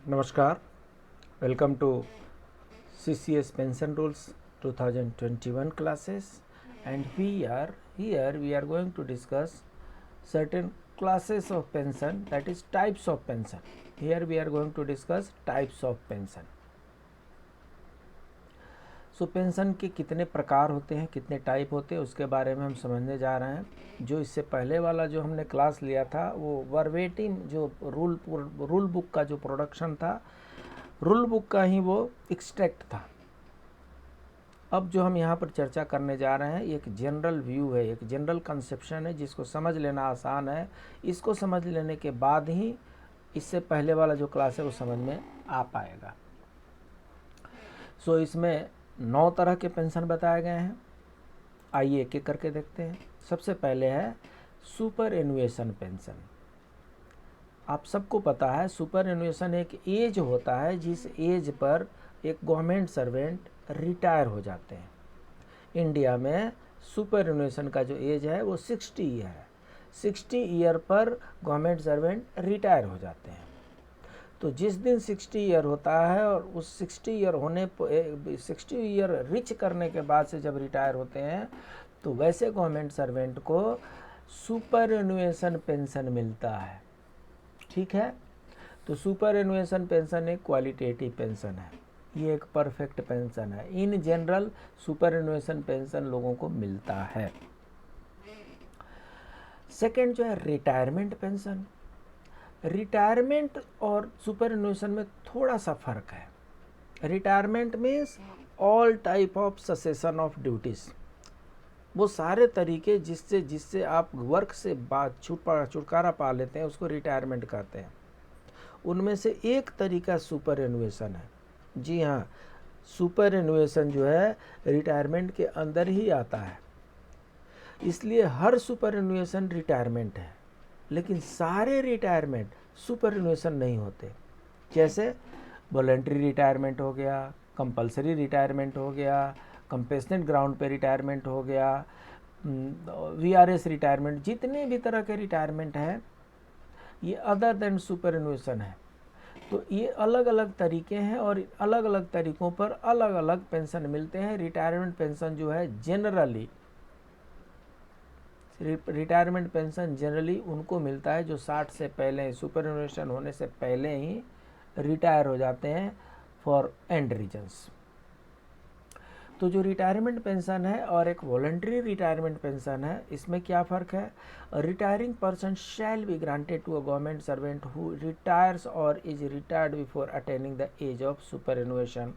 Namaskar, welcome to CCS Pension Rules 2021 classes, and we are going to discuss certain classes of pension, that is types of pension. Here we are going to discuss types of pension. So pension के कितने प्रकार होते हैं, कितने type होते हैं, उसके बारे में हम समझने जा रहे हैं। जो इससे पहले वाला जो हमने क्लास लिया था वो वर्बेटिम जो रूल बुक का जो प्रोडक्शन था, रूल बुक का ही वो एक्सट्रैक्ट था। अब जो हम यहाँ पर चर्चा करने जा रहे हैं एक जनरल व्यू है, एक जनरल कंसेप्शन है जिसको समझ लेना आसान है। इसको समझ लेने के बाद ही इससे पहले वाला जो क्लास है वो समझ में आ पाएगा। सो इसमें 9 तरह के पेंशन बताए गए हैं। आइए एक एक करके देखते हैं। सबसे पहले है सुपर एनुएशन पेंशन। आप सबको पता है सुपर एनुएशन एक एज होता है जिस एज पर एक गवर्नमेंट सर्वेंट रिटायर हो जाते हैं। इंडिया में सुपर एनुएशन का जो एज है वो 60 ईयर है। 60 ईयर पर गवर्नमेंट सर्वेंट रिटायर हो जाते हैं। तो जिस दिन 60 ईयर होता है और उस 60 ईयर रिच करने के बाद से जब रिटायर होते हैं तो वैसे गवर्नमेंट सर्वेंट को सुपर एनुएशन पेंशन मिलता है। ठीक है, तो सुपर एनुएशन पेंशन एक क्वालिटेटिव पेंशन है, ये एक परफेक्ट पेंशन है। इन जनरल सुपर एनुएशन पेंशन लोगों को मिलता है। सेकेंड जो है रिटायरमेंट पेंशन। रिटायरमेंट और सुपर एनुएशन में थोड़ा सा फर्क है। Retirement means all type of cessation of duties, वो सारे तरीके जिससे आप वर्क से छुटकारा पा लेते हैं उसको रिटायरमेंट कहते हैं। उनमें से एक तरीका सुपर एनुएशन है। जी हाँ, सुपर एनुएशन जो है रिटायरमेंट के अंदर ही आता है, इसलिए हर सुपर एनुएशन रिटायरमेंट है, लेकिन सारे रिटायरमेंट सुपर एनुएशन नहीं होते। जैसे वॉलंटरी रिटायरमेंट हो गया, कंपलसरी रिटायरमेंट हो गया, कंपेशनेट ग्राउंड पे रिटायरमेंट हो गया, वीआरएस रिटायरमेंट, जितने भी तरह के रिटायरमेंट हैं ये अदर देन सुपर एनुएशन है। तो ये अलग अलग तरीके हैं और अलग अलग तरीक़ों पर अलग अलग पेंशन मिलते हैं। रिटायरमेंट पेंशन जो है जनरली रिटायरमेंट पेंशन जनरली उनको मिलता है जो 60 से पहले, सुपर एनुएशन होने से पहले ही रिटायर हो जाते हैं फॉर एंड रीजन्स। तो जो रिटायरमेंट पेंशन है और एक वॉलंटरी रिटायरमेंट पेंशन है, इसमें क्या फ़र्क है? Retiring person shall be granted to a government servant who retires और is retired before attaining the age of superannuation.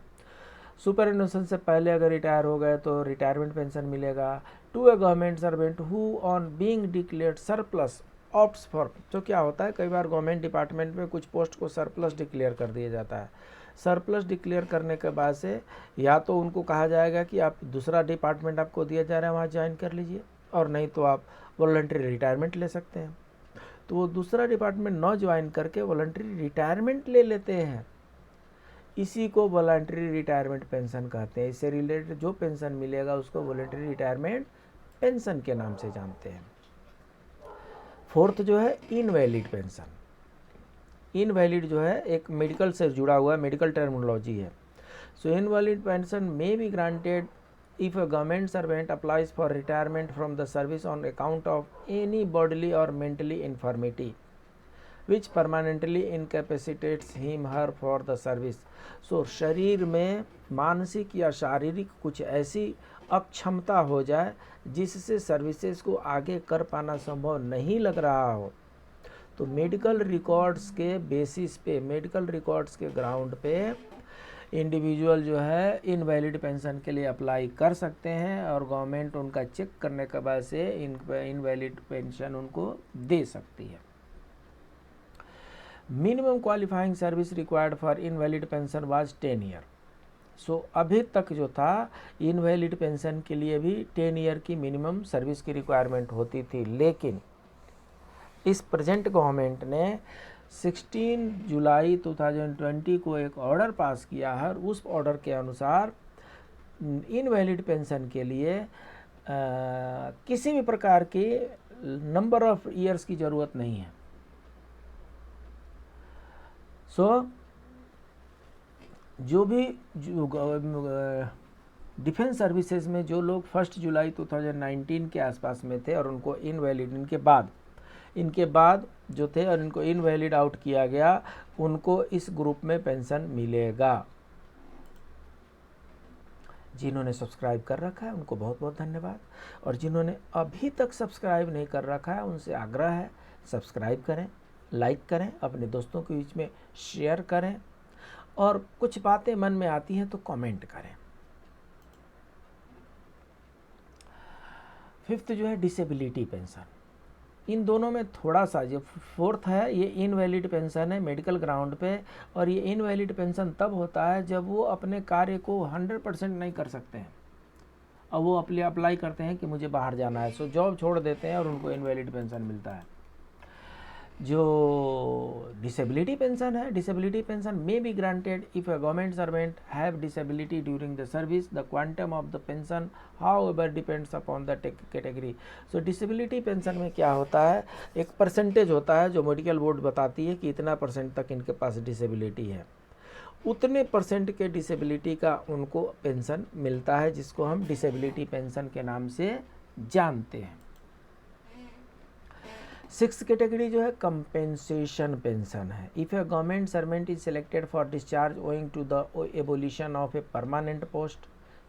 Superannuation से पहले अगर रिटायर हो गए तो रिटायरमेंट पेंशन मिलेगा। To a government servant who on being declared surplus opts for, तो क्या होता है कई बार गवर्नमेंट डिपार्टमेंट में कुछ पोस्ट को सरप्लस डिक्लेयर कर दिया जाता है। सरप्लस डिक्लेयर करने के बाद से या तो उनको कहा जाएगा कि आप दूसरा डिपार्टमेंट आपको दिया जा रहा है वहाँ ज्वाइन कर लीजिए, और नहीं तो आप वॉलंटरी रिटायरमेंट ले सकते हैं। तो वो दूसरा डिपार्टमेंट न ज्वाइन करके वॉलंटरी रिटायरमेंट ले लेते हैं, इसी को वॉलंटरी रिटायरमेंट पेंशन कहते हैं। इससे रिलेटेड जो पेंशन मिलेगा उसको वॉलंटरी रिटायरमेंट पेंशन के नाम से जानते हैं। फोर्थ जो है इनवैलिड पेंशन। इनवैलिड जो है एक मेडिकल से जुड़ा हुआ मेडिकल टर्मिनोलॉजी है। So invalid pension may be granted if a government servant applies for retirement from the service on account of any bodily और mentally infirmity which permanently incapacitates him her for the service. So शरीर में मानसिक या शारीरिक कुछ ऐसी अक्षमता हो जाए जिससे सर्विसेज को आगे कर पाना संभव नहीं लग रहा हो, तो मेडिकल रिकॉर्ड्स के बेसिस पे, मेडिकल रिकॉर्ड्स के ग्राउंड पे इंडिविजुअल जो है इनवैलिड पेंशन के लिए अप्लाई कर सकते हैं और गवर्नमेंट उनका चेक करने के बाद से इनवैलिड पेंशन उनको दे सकती है। Minimum qualifying service required for invalid pension was 10 year. So अभी तक जो था इनवैलिड पेंशन के लिए भी 10 ईयर की मिनिमम सर्विस की रिक्वायरमेंट होती थी, लेकिन इस प्रेजेंट गवर्नमेंट ने 16 जुलाई 2020 को एक ऑर्डर पास किया है। उस ऑर्डर के अनुसार इनवैलिड पेंशन के लिए किसी भी प्रकार की नंबर ऑफ ईयर्स की ज़रूरत नहीं है। सो जो भी डिफेंस सर्विसेज में जो लोग 1 जुलाई 2019 के आसपास में थे और उनको इनवैलिड इनके बाद जो थे और इनको इनवैलिड आउट किया गया, उनको इस ग्रुप में पेंशन मिलेगा। जिन्होंने सब्सक्राइब कर रखा है उनको बहुत बहुत धन्यवाद, और जिन्होंने अभी तक सब्सक्राइब नहीं कर रखा है उनसे आग्रह है सब्सक्राइब करें, लाइक करें, अपने दोस्तों के बीच में शेयर करें, और कुछ बातें मन में आती हैं तो कमेंट करें। 5th जो है डिसेबिलिटी पेंशन। इन दोनों में थोड़ा सा, जो 4th है ये इनवैलिड पेंशन है मेडिकल ग्राउंड पे, और ये इनवैलिड पेंशन तब होता है जब वो अपने कार्य को 100% नहीं कर सकते हैं और वो अप्लाई करते हैं कि मुझे बाहर जाना है, सो जॉब छोड़ देते हैं और उनको इनवैलिड पेंशन मिलता है। जो डिसेबिलिटी पेंशन है, disability pension may be granted if a government servant have disability during the service. The quantum of the pension however depends upon the category. So disability pension में क्या होता है, एक percentage होता है जो मेडिकल बोर्ड बताती है कि इतना % तक इनके पास डिसेबिलिटी है, उतने % के डिसेबिलिटी का उनको पेंशन मिलता है, जिसको हम डिसेबिलिटी पेंशन के नाम से जानते हैं। 6th कैटेगरी जो है कंपेंसेशन पेंशन है। If a government servant is selected for discharge owing to the abolition of a permanent post,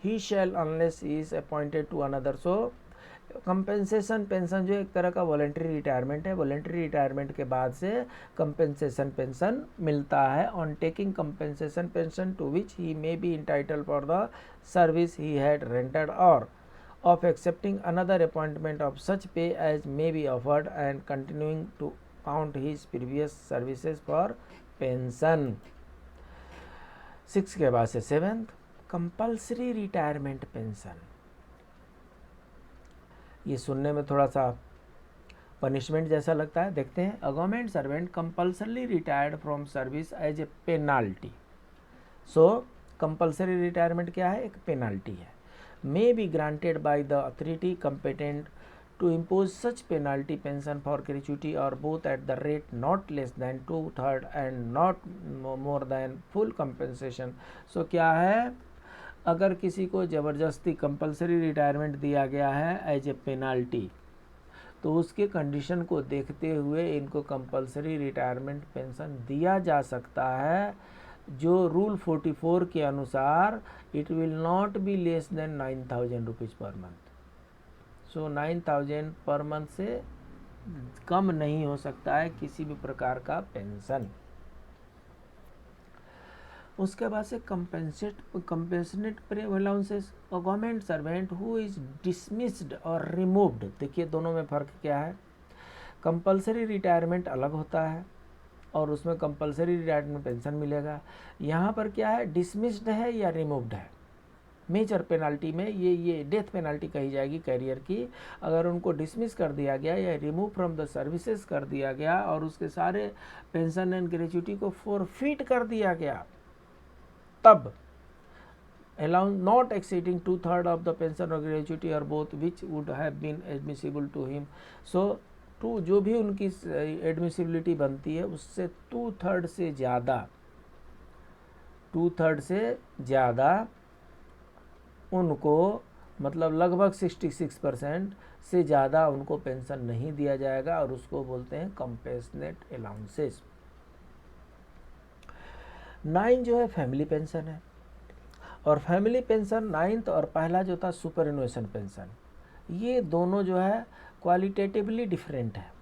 he shall unless he is appointed to another. So compensation pension जो एक तरह का voluntary retirement है। Voluntary retirement के बाद से compensation pension मिलता है। On taking compensation pension to which he may be entitled for the service he had rendered और of accepting another appointment of such pay as may be offered and continuing to count his previous services for pension। 6 के बाद से 7th compulsory retirement pension। ये सुनने में थोड़ा सा punishment जैसा लगता है, देखते हैं। A government servant compulsorily retired from service as a penalty. So compulsory retirement क्या है, एक पेनाल्टी है। may be granted by the authority competent to impose such penalty pension for gratuity or both at the rate not less than 2/3 and not more than full compensation। so क्या है, अगर किसी को ज़बरदस्ती कंपल्सरी रिटायरमेंट दिया गया है as a penalty, तो उसके कंडीशन को देखते हुए इनको कंपल्सरी रिटायरमेंट पेंशन दिया जा सकता है, जो रूल 44 के अनुसार it will not be less than 9,000 rupees per month. So 9,000 per month से कम नहीं हो सकता है किसी भी प्रकार का पेंशन। उसके बाद से compensate allowances. A government servant who is dismissed और रिमूव्ड, देखिए दोनों में फ़र्क क्या है। कंपल्सरी रिटायरमेंट अलग होता है और उसमें कंपल्सरी रिटायरमेंट पेंशन मिलेगा। यहाँ पर क्या है, डिसमिस्ड है या रिमूव्ड है। मेजर पेनल्टी में ये डेथ पेनल्टी कही जाएगी कैरियर की। अगर उनको डिसमिस कर दिया गया या रिमूव फ्रॉम द सर्विसेज कर दिया गया और उसके सारे पेंशन एंड ग्रेच्युटी को फॉरफिट कर दिया गया, तब allowance not exceeding 2/3 of the pension और ग्रेच्युटी और both which would have been admissible to him. So जो भी उनकी एडमिसिबिलिटी बनती है उससे 2/3 से ज़्यादा उनको, मतलब लगभग 66% से ज़्यादा उनको पेंशन नहीं दिया जाएगा, और उसको बोलते हैं कंपेंसेट अलाउंसेस। 9 जो है फैमिली पेंशन है, और फैमिली पेंशन 9th और पहला जो था सुपरएनुएशन पेंशन, ये दोनों जो है क्वालिटेटिवली डिफरेंट है।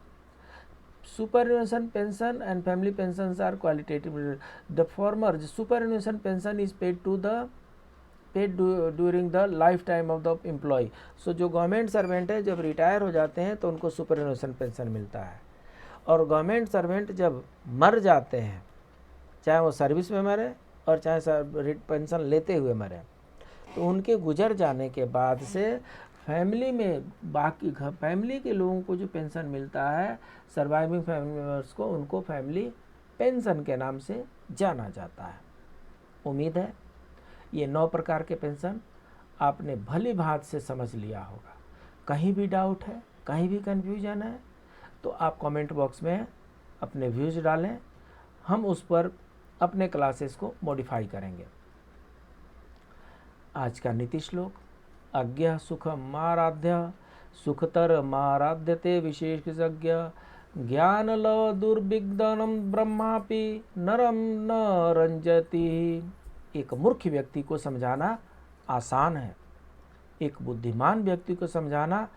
Superannuation pension and family pension are qualitatively. The former superannuation pension is paid during the life time of the employ. So जो गवर्नमेंट सर्वेंट है जब रिटायर हो जाते हैं तो उनको सुपरएनुएशन पेंशन मिलता है, और गवर्नमेंट सर्वेंट जब मर जाते हैं, चाहे वो सर्विस में मरे और चाहे पेंशन लेते हुए मरे, तो उनके गुजर जाने के बाद से फैमिली में बाकी फैमिली के लोगों को जो पेंशन मिलता है, सर्वाइविंग फैमिली मेम्बर्स को, उनको फैमिली पेंशन के नाम से जाना जाता है। उम्मीद है ये 9 प्रकार के पेंशन आपने भली भांति से समझ लिया होगा। कहीं भी डाउट है, कहीं भी कन्फ्यूजन है, तो आप कमेंट बॉक्स में अपने व्यूज़ डालें, हम उस पर अपने क्लासेस को मॉडिफाई करेंगे। आज का नीति श्लोक, अज्ञः सुखमाराध्य सुखतर माराध्यते विशेषज्ञ ज्ञानलव दुर्विघ्नम ब्रह्मापि नरम न रंजति। एक मूर्ख व्यक्ति को समझाना आसान है, एक बुद्धिमान व्यक्ति को समझाना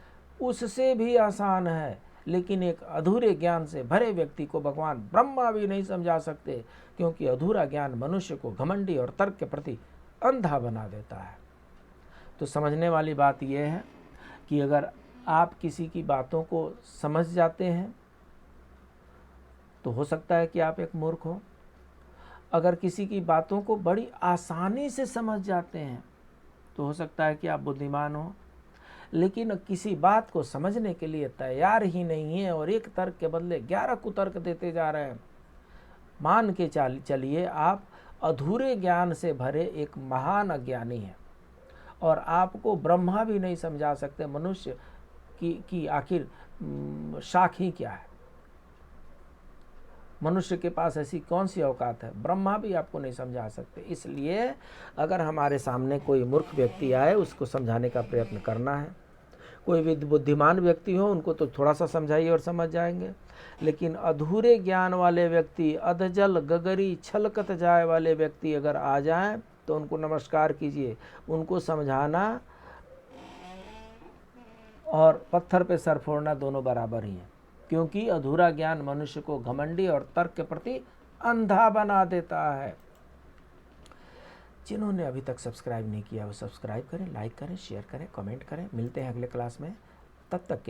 उससे भी आसान है, लेकिन एक अधूरे ज्ञान से भरे व्यक्ति को भगवान ब्रह्मा भी नहीं समझा सकते, क्योंकि अधूरा ज्ञान मनुष्य को घमंडी और तर्क के प्रति अंधा बना देता है। तो समझने वाली बात यह है कि अगर आप किसी की बातों को समझ जाते हैं तो हो सकता है कि आप एक मूर्ख हो। अगर किसी की बातों को बड़ी आसानी से समझ जाते हैं तो हो सकता है कि आप बुद्धिमान हो। लेकिन किसी बात को समझने के लिए तैयार ही नहीं है और एक तर्क के बदले 11 कुतर्क देते जा रहे हैं, मान के चलिए आप अधूरे ज्ञान से भरे एक महान अज्ञानी हैं और आपको ब्रह्मा भी नहीं समझा सकते मनुष्य की आखिर शाख ही क्या है। मनुष्य के पास ऐसी कौन सी औकात है, ब्रह्मा भी आपको नहीं समझा सकते। इसलिए अगर हमारे सामने कोई मूर्ख व्यक्ति आए उसको समझाने का प्रयत्न करना है। कोई बुद्धिमान व्यक्ति हो उनको तो थोड़ा सा समझाइए और समझ जाएंगे, लेकिन अधूरे ज्ञान वाले व्यक्ति, अधजल गगरी छलकत जाए वाले व्यक्ति अगर आ जाएं तो उनको नमस्कार कीजिए। उनको समझाना और पत्थर पे सर फोड़ना दोनों बराबर ही है, क्योंकि अधूरा ज्ञान मनुष्य को घमंडी और तर्क के प्रति अंधा बना देता है। जिन्होंने अभी तक सब्सक्राइब नहीं किया वो सब्सक्राइब करें, लाइक करें, शेयर करें, कमेंट करें। मिलते हैं अगले क्लास में, तब तक के लिए